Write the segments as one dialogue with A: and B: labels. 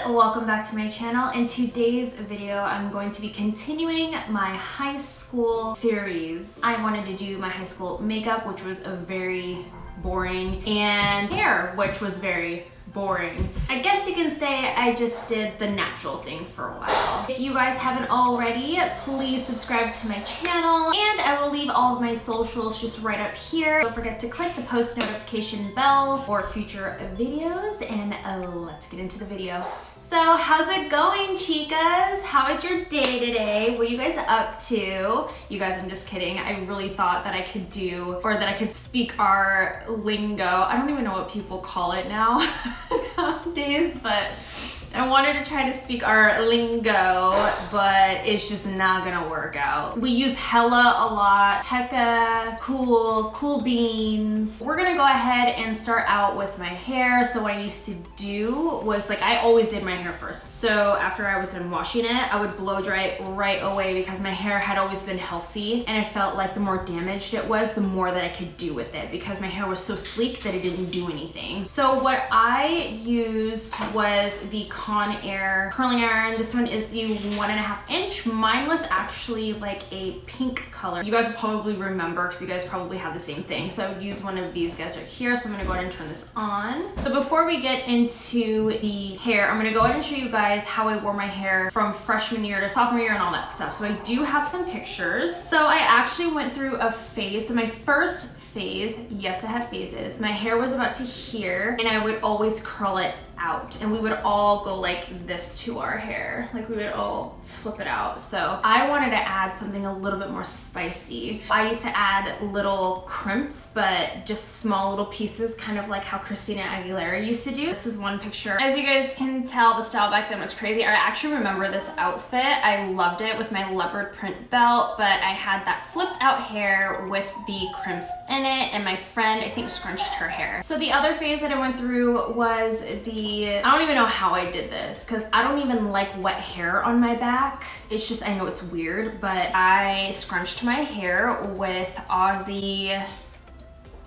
A: welcome back to my channel. In today's video, I'm going to be continuing my high school series. I wanted to do my high school makeup, which was a very boring, and hair, which was very boring. I guess you can say I just did the natural thing for a while. If you guys haven't already, please subscribe to my channel, and I will leave all of my socials just right up here. Don't forget to click the post notification bell for future videos, and let's get into the video. So how's it going, chicas? How is your day today? What are you guys up to? You guys, I'm just kidding. I really thought that I could do, or that I could speak our lingo. I don't even know what people call it now nowadays, but I wanted to try to speak our lingo, but it's just not gonna work out. We use hella a lot. Hecka, cool beans. We're gonna go ahead and start out with my hair. So what I used to do was, like, I always did my hair first. So after I was done washing it, I would blow dry it right away because my hair had always been healthy, and I felt like the more damaged it was, the more that I could do with it because my hair was so sleek that it didn't do anything. So what I used was the Conair curling iron. This one is the 1.5 inch. Mine was actually like a pink color. You guys will probably remember because you guys probably have the same thing. So I would use one of these guys right here. So I'm gonna go ahead and turn this on. So before we get into the hair, I'm gonna go ahead and show you guys how I wore my hair from freshman year to sophomore year and all that stuff. So I do have some pictures. So I actually went through a phase. So my first phase, yes, I had phases. My hair was about to here, and I would always curl it out, and we would all go like this to our hair. Like, we would all flip it out. So I wanted to add something a little bit more spicy. I used to add little crimps, but just small little pieces, kind of like how Christina Aguilera used to do. This is one picture. As you guys can tell, the style back then was crazy. I actually remember this outfit. I loved it with my leopard print belt, but I had that flipped out hair with the crimps in it, and my friend, I think, scrunched her hair. So the other phase that I went through was I don't even know how I did this because I don't even like wet hair on my back. It's just, I know it's weird, but I scrunched my hair with Aussie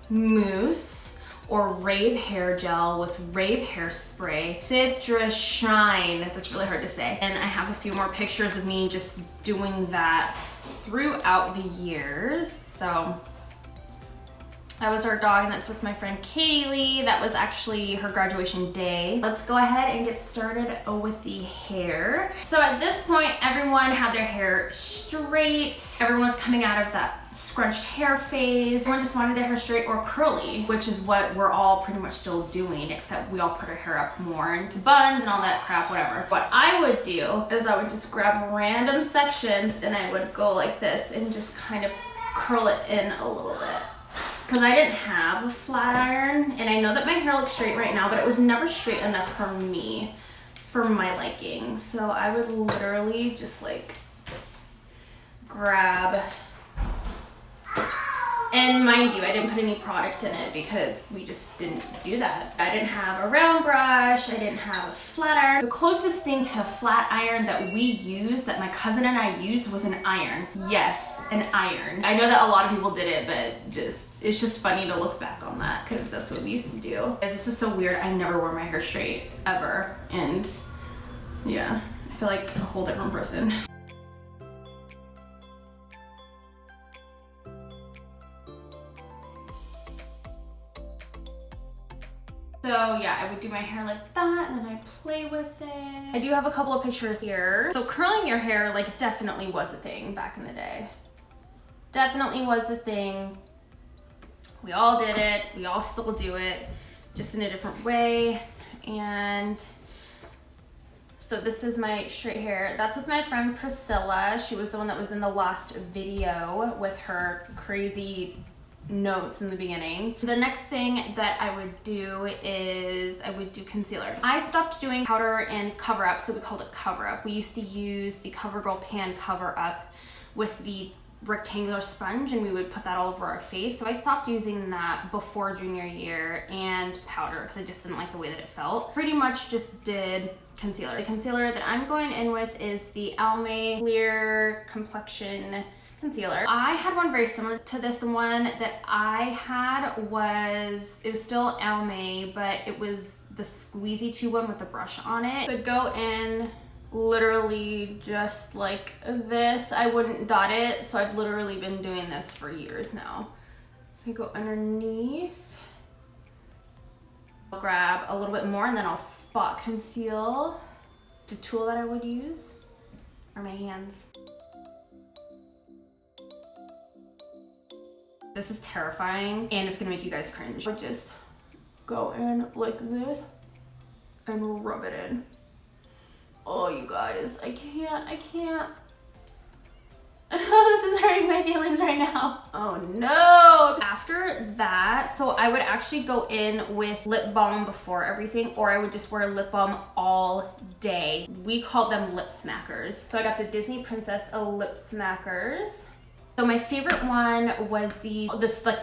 A: Mousse or Rave hair gel with Rave hairspray. Citrus Shine, that's really hard to say. And I have a few more pictures of me just doing that throughout the years. So that was our dog, and that's with my friend Kaylee. That was actually her graduation day. Let's go ahead and get started with the hair. So at this point, everyone had their hair straight. Everyone's coming out of that scrunched hair phase. Everyone just wanted their hair straight or curly, which is what we're all pretty much still doing, except we all put our hair up more into buns and all that crap, whatever. What I would do is I would just grab random sections and I would go like this and just kind of curl it in a little bit. Because I didn't have a flat iron, and I know that my hair looks straight right now, but it was never straight enough for me, for my liking. So I would literally just like grab, and mind you, I didn't put any product in it because we just didn't do that. I didn't have a round brush, I didn't have a flat iron. The closest thing to a flat iron that we used, that my cousin and I used, was an iron. Yes, an iron. I know that a lot of people did it, but it's just funny to look back on that because that's what we used to do. This is so weird. I never wore my hair straight ever, and yeah, I feel like a whole different person. So yeah, I would do my hair like that, and then I'd play with it. I do have a couple of pictures here. So curling your hair, like, definitely was a thing back in the day. Definitely was a thing. We all did it, we all still do it, just in a different way. And so this is my straight hair. That's with my friend Priscilla. She was the one that was in the last video with her crazy notes in the beginning. The next thing that I would do is I would do concealer. I stopped doing powder and cover up, so we called it cover up. We used to use the CoverGirl Pan cover up with the rectangular sponge, and we would put that all over our face. So I stopped using that before junior year, and powder, because I just didn't like the way that it felt. Pretty much just did concealer. The concealer that I'm going in with is the ALMAY Clear Complexion concealer. I had one very similar to this. The one that I had was, it was still ALMAY, but it was the squeezy tube one with the brush on it. So go in literally just like this. I wouldn't dot it, so I've literally been doing this for years now. So I go underneath. I'll grab a little bit more and then I'll spot conceal. The tool that I would use are my hands. This is terrifying and it's gonna make you guys cringe. I just go in like this and rub it in. Oh, you guys, I can't. This is hurting my feelings right now. Oh no. After that, so I would actually go in with lip balm before everything, or I would just wear lip balm all day. We call them lip smackers. So I got the Disney Princess lip smackers. So my favorite one was the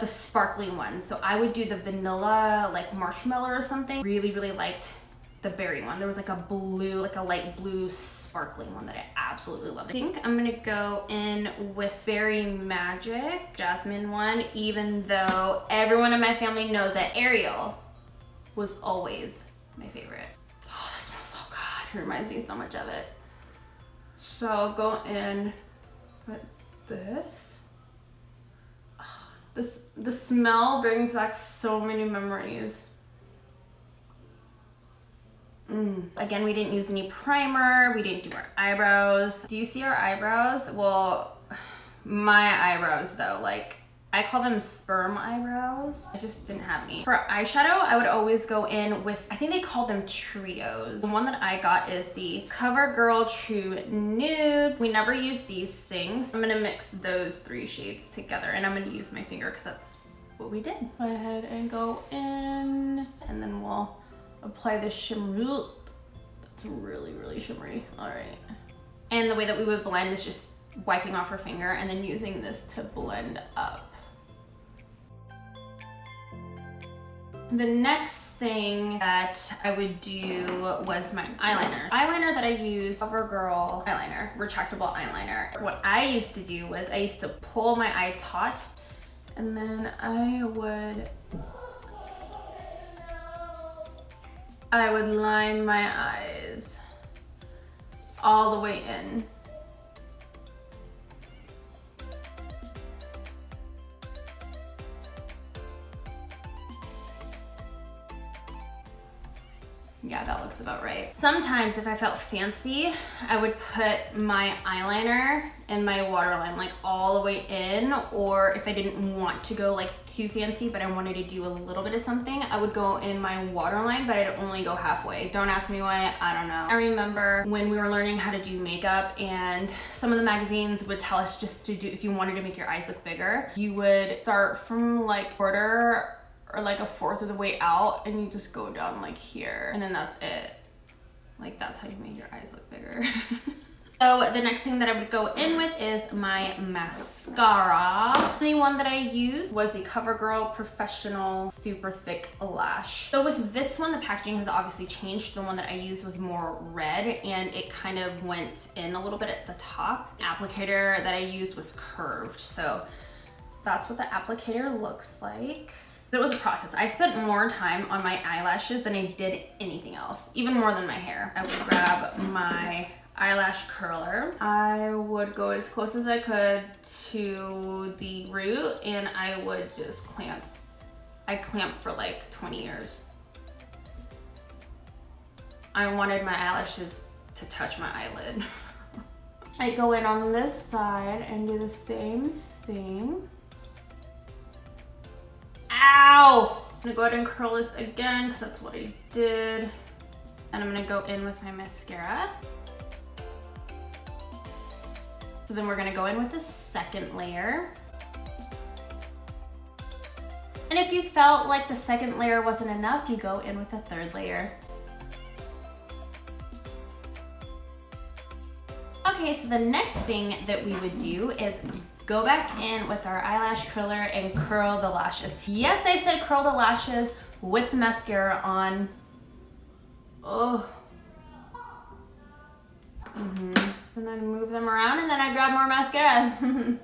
A: sparkling one. So I would do the vanilla, like marshmallow or something. Really, really liked the berry one. There was like a blue, like a light blue sparkling one that I absolutely loved. I think I'm gonna go in with Berry Magic Jasmine one, even though everyone in my family knows that Ariel was always my favorite. Oh, that smells so good. It reminds me so much of it. So I'll go in with this. Oh, the smell brings back so many memories. Again, we didn't use any primer. We didn't do our eyebrows. Do you see our eyebrows? Well, my eyebrows though, like I call them sperm eyebrows. I just didn't have any. For eyeshadow, I would always go in with, I think they call them trios. The one that I got is the CoverGirl True Nude. We never use these things. I'm gonna mix those 3 shades together and I'm gonna use my finger because that's what we did. Go ahead and go in and then we'll apply the shimmer. That's really, really shimmery. All right. And the way that we would blend is just wiping off her finger and then using this to blend up. The next thing that I would do was my eyeliner. Eyeliner that I use, CoverGirl eyeliner, retractable eyeliner. What I used to do was I used to pull my eye taut and then I would line my eyes all the way in. Yeah, that looks about right. Sometimes if I felt fancy, I would put my eyeliner and my waterline like all the way in, or if I didn't want to go like too fancy, but I wanted to do a little bit of something, I would go in my waterline, but I'd only go halfway. Don't ask me why, I don't know. I remember when we were learning how to do makeup and some of the magazines would tell us just to do, if you wanted to make your eyes look bigger, you would start from like quarter or like 1/4 of the way out and you just go down like here and then that's it. Like that's how you make your eyes look bigger. So the next thing that I would go in with is my mascara. The one that I used was the CoverGirl Professional Super Thick Lash. So with this one, the packaging has obviously changed. The one that I used was more red and it kind of went in a little bit at the top. The applicator that I used was curved. So that's what the applicator looks like. It was a process. I spent more time on my eyelashes than I did anything else, even more than my hair. I would grab my eyelash curler. I would go as close as I could to the root and I would just clamp. I clamped for like 20 years. I wanted my eyelashes to touch my eyelid. I go in on this side and do the same thing. Ow! I'm gonna go ahead and curl this again because that's what I did. And I'm gonna go in with my mascara. So then we're gonna go in with the second layer. And if you felt like the second layer wasn't enough, you go in with a third layer. Okay, so the next thing that we would do is go back in with our eyelash curler and curl the lashes. Yes, I said curl the lashes with the mascara on. Oh. And then move them around and then I grab more mascara.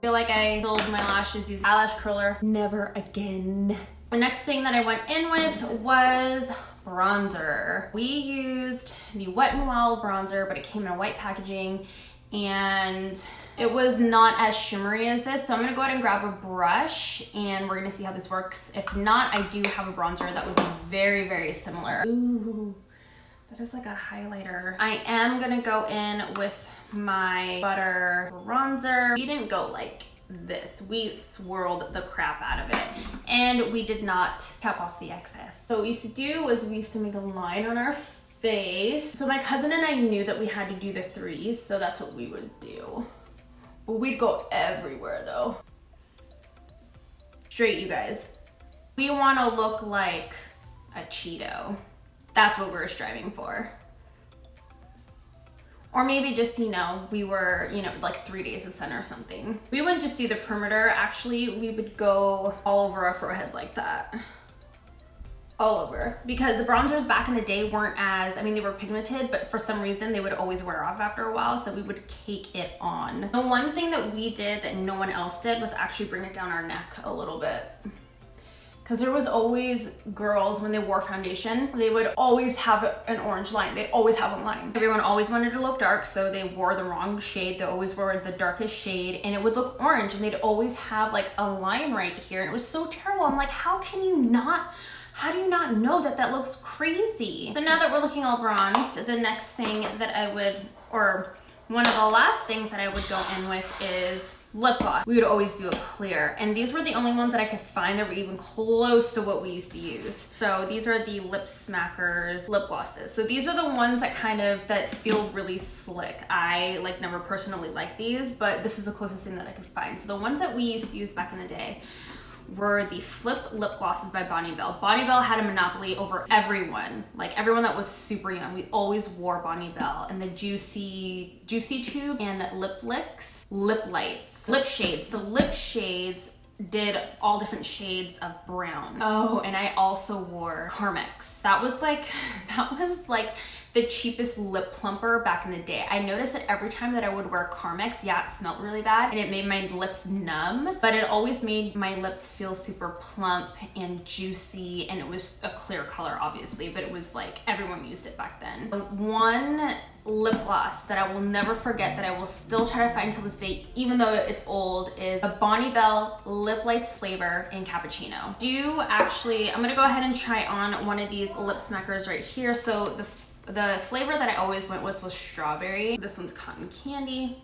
A: feel like I filled my lashes using eyelash curler. Never again. The next thing that I went in with was bronzer. We used the Wet n Wild bronzer, but it came in a white packaging and it was not as shimmery as this. So I'm gonna go ahead and grab a brush and we're gonna see how this works. If not, I do have a bronzer that was very, very similar. Ooh, that is like a highlighter. I am gonna go in with my butter bronzer. We didn't go like this. We swirled the crap out of it and we did not cap off the excess. So what we used to do was we used to make a line on our face. So my cousin and I knew that we had to do the threes, so that's what we would do. But we'd go everywhere though. Straight, you guys. We want to look like a Cheeto. That's what we're striving for. Or maybe just, you know, we were, you know, like 3 days of sun or something. We wouldn't just do the perimeter. Actually, we would go all over our forehead like that. All over. Because the bronzers back in the day weren't as, I mean, they were pigmented, but for some reason they would always wear off after a while, so we would cake it on. The one thing that we did that no one else did was actually bring it down our neck a little bit. Because there was always girls, when they wore foundation, they would always have an orange line. They'd always have a line. Everyone always wanted to look dark, so they wore the wrong shade. They always wore the darkest shade, and it would look orange, and they'd always have like a line right here, and it was so terrible. I'm like, how do you not know that that looks crazy? So now that we're looking all bronzed, the next thing that I would, or one of the last things that I would go in with is lip gloss. We would always do a clear, and these were the only ones that I could find that were even close to what we used to use. So these are the Lip Smackers lip glosses. So these are the ones that that feel really slick. I like never personally liked these, but this is the closest thing that I could find. So the ones that we used to use back in the day were the Flip lip glosses by Bonnie Bell. Bonnie Bell had a monopoly over everyone, like everyone that was super young. We always wore Bonnie Bell, and the Juicy Tube and Lip Licks, Lip Lights, Lip Shades. So Lip Shades did all different shades of brown. Oh, and I also wore Carmex. That was like the cheapest lip plumper back in the day. I noticed that every time that I would wear Carmex, yeah, it smelled really bad and it made my lips numb, but it always made my lips feel super plump and juicy, and it was a clear color obviously, but it was like everyone used it back then. One lip gloss that I will never forget, that I will still try to find till this day, even though it's old, is a Bonnie Bell Lip Lights flavor in Cappuccino. I'm gonna go ahead and try on one of these lip smackers right here. So the flavor that I always went with was strawberry. This one's cotton candy.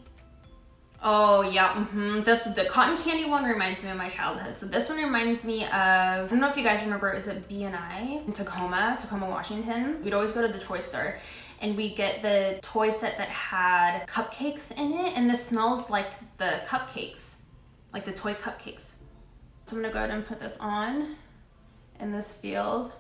A: Oh yeah, the cotton candy one reminds me of my childhood. So this one reminds me of, I don't know if you guys remember, is it B&I in Tacoma, Washington? We'd always go to the toy store and we get the toy set that had cupcakes in it, and this smells like the cupcakes, like the toy cupcakes. So I'm gonna go ahead and put this on, and this feels,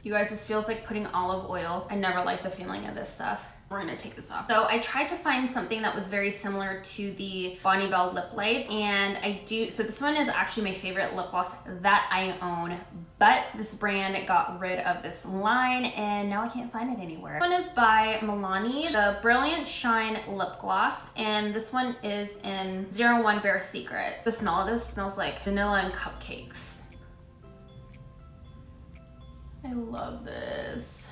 A: you guys, this feels like putting olive oil. I never liked the feeling of this stuff. We're gonna take this off. So I tried to find something that was very similar to the Bonnie Bell Lip Light, and so this one is actually my favorite lip gloss that I own, but this brand got rid of this line and now I can't find it anywhere. This one is by Milani, the Brilliant Shine Lip Gloss, and this one is in 01 Bare Secret. The smell of this smells like vanilla and cupcakes. I love this.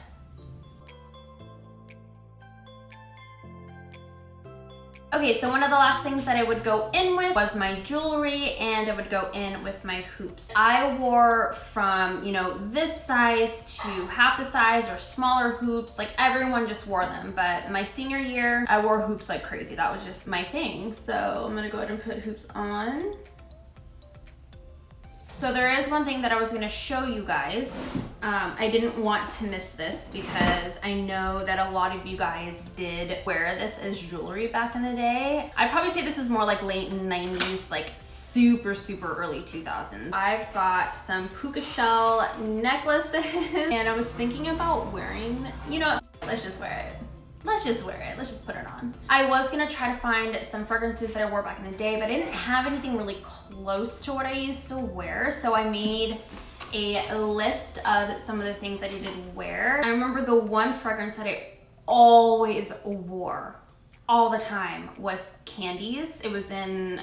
A: Okay, so one of the last things that I would go in with was my jewelry, and I would go in with my hoops. I wore from, you know, this size to half the size or smaller hoops. Like everyone just wore them, but my senior year, I wore hoops like crazy. That was just my thing. So I'm gonna go ahead and put hoops on. So there is one thing that I was gonna show you guys. I didn't want to miss this because I know that a lot of you guys did wear this as jewelry back in the day. I'd probably say this is more like late 90s, like super, super early 2000s. I've got some puka shell necklaces and I was thinking about wearing, you know, let's just wear it. Let's just wear it. Let's just put it on. I was gonna try to find some fragrances that I wore back in the day, but I didn't have anything really close to what I used to wear. So I made a list of some of the things that I did wear. I remember the one fragrance that I always wore all the time was candies. It was in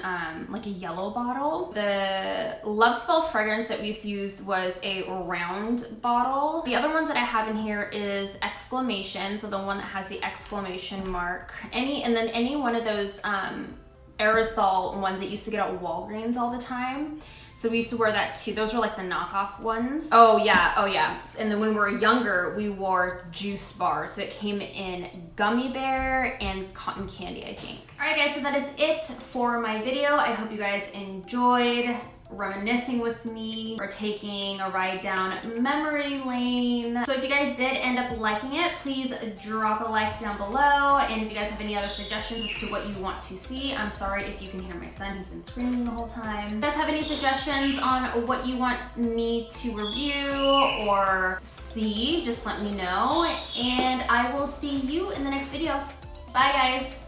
A: like a yellow bottle. The Love Spell fragrance that we used to use was a round bottle. The other ones that I have in here is exclamation, so the one that has the exclamation mark. And then any one of those aerosol ones that used to get at Walgreens all the time. So we used to wear that too. Those were like the knockoff ones. Oh yeah. And then when we were younger, we wore juice bars. So it came in gummy bear and cotton candy, I think. All right guys, so that is it for my video. I hope you guys enjoyed reminiscing with me or taking a ride down memory lane. So if you guys did end up liking it, please drop a like down below. And if you guys have any other suggestions as to what you want to see, I'm sorry if you can hear my son, he's been screaming the whole time. If you guys have any suggestions on what you want me to review or see, just let me know. And I will see you in the next video. Bye guys.